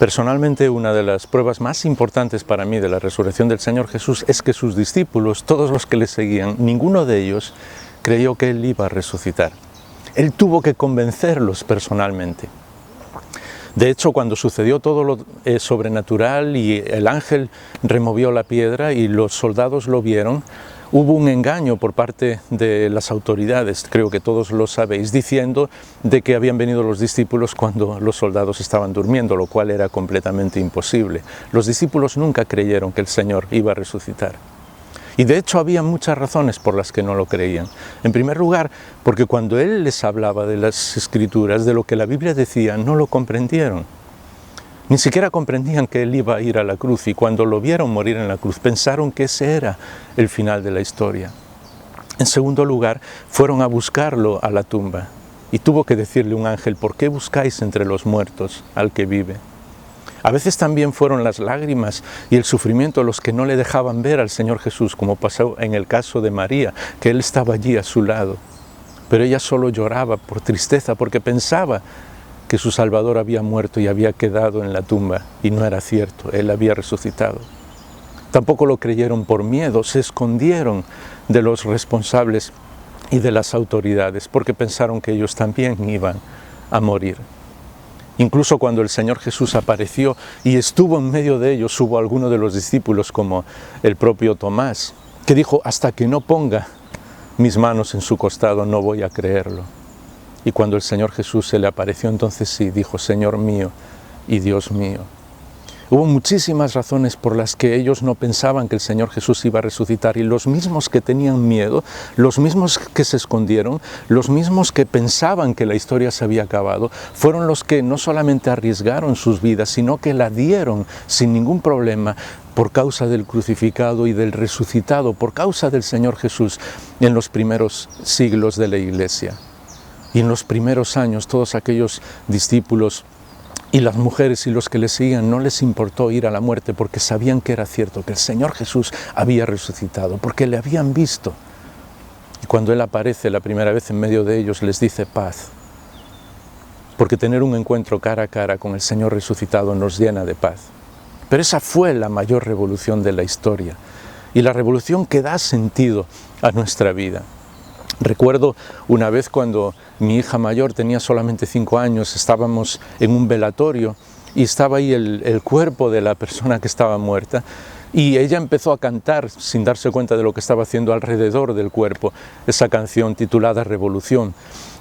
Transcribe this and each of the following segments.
Personalmente, una de las pruebas más importantes para mí de la resurrección del Señor Jesús es que sus discípulos, todos los que le seguían, ninguno de ellos creyó que Él iba a resucitar. Él tuvo que convencerlos personalmente. De hecho, cuando sucedió todo lo sobrenatural y el ángel removió la piedra y los soldados lo vieron, hubo un engaño por parte de las autoridades, creo que todos lo sabéis, diciendo de que habían venido los discípulos cuando los soldados estaban durmiendo, lo cual era completamente imposible. Los discípulos nunca creyeron que el Señor iba a resucitar. Y de hecho había muchas razones por las que no lo creían. En primer lugar, porque cuando Él les hablaba de las Escrituras, de lo que la Biblia decía, no lo comprendieron. Ni siquiera comprendían que Él iba a ir a la cruz, y cuando lo vieron morir en la cruz pensaron que ese era el final de la historia. En segundo lugar, fueron a buscarlo a la tumba y tuvo que decirle un ángel: ¿por qué buscáis entre los muertos al que vive? A veces también fueron las lágrimas y el sufrimiento los que no le dejaban ver al Señor Jesús, como pasó en el caso de María, que Él estaba allí a su lado. Pero ella solo lloraba por tristeza, porque pensaba que su Salvador había muerto y había quedado en la tumba, y no era cierto, Él había resucitado. Tampoco lo creyeron por miedo, se escondieron de los responsables y de las autoridades, porque pensaron que ellos también iban a morir. Incluso cuando el Señor Jesús apareció y estuvo en medio de ellos, hubo alguno de los discípulos, como el propio Tomás, que dijo: hasta que no ponga mis manos en su costado no voy a creerlo. Y cuando el Señor Jesús se le apareció, entonces sí, dijo: Señor mío y Dios mío. Hubo muchísimas razones por las que ellos no pensaban que el Señor Jesús iba a resucitar, y los mismos que tenían miedo, los mismos que se escondieron, los mismos que pensaban que la historia se había acabado, fueron los que no solamente arriesgaron sus vidas, sino que la dieron sin ningún problema por causa del crucificado y del resucitado, por causa del Señor Jesús en los primeros siglos de la Iglesia. Y en los primeros años, todos aquellos discípulos y las mujeres y los que le seguían, no les importó ir a la muerte, porque sabían que era cierto, que el Señor Jesús había resucitado, porque le habían visto. Y cuando Él aparece la primera vez en medio de ellos, les dice: paz. Porque tener un encuentro cara a cara con el Señor resucitado nos llena de paz. Pero esa fue la mayor revolución de la historia, y la revolución que da sentido a nuestra vida. Recuerdo una vez cuando mi hija mayor tenía solamente 5 años, estábamos en un velatorio y estaba ahí el cuerpo de la persona que estaba muerta, y ella empezó a cantar sin darse cuenta de lo que estaba haciendo alrededor del cuerpo, esa canción titulada Revolución.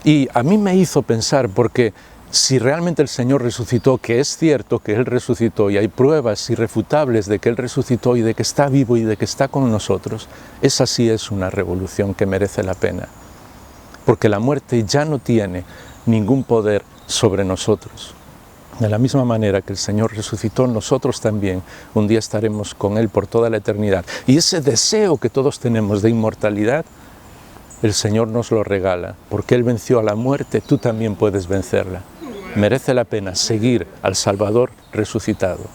Y a mí me hizo pensar, porque si realmente el Señor resucitó, que es cierto que Él resucitó y hay pruebas irrefutables de que Él resucitó y de que está vivo y de que está con nosotros, esa sí es una revolución que merece la pena. Porque la muerte ya no tiene ningún poder sobre nosotros. De la misma manera que el Señor resucitó, nosotros también un día estaremos con Él por toda la eternidad. Y ese deseo que todos tenemos de inmortalidad, el Señor nos lo regala, porque Él venció a la muerte, tú también puedes vencerla. Merece la pena seguir al Salvador resucitado.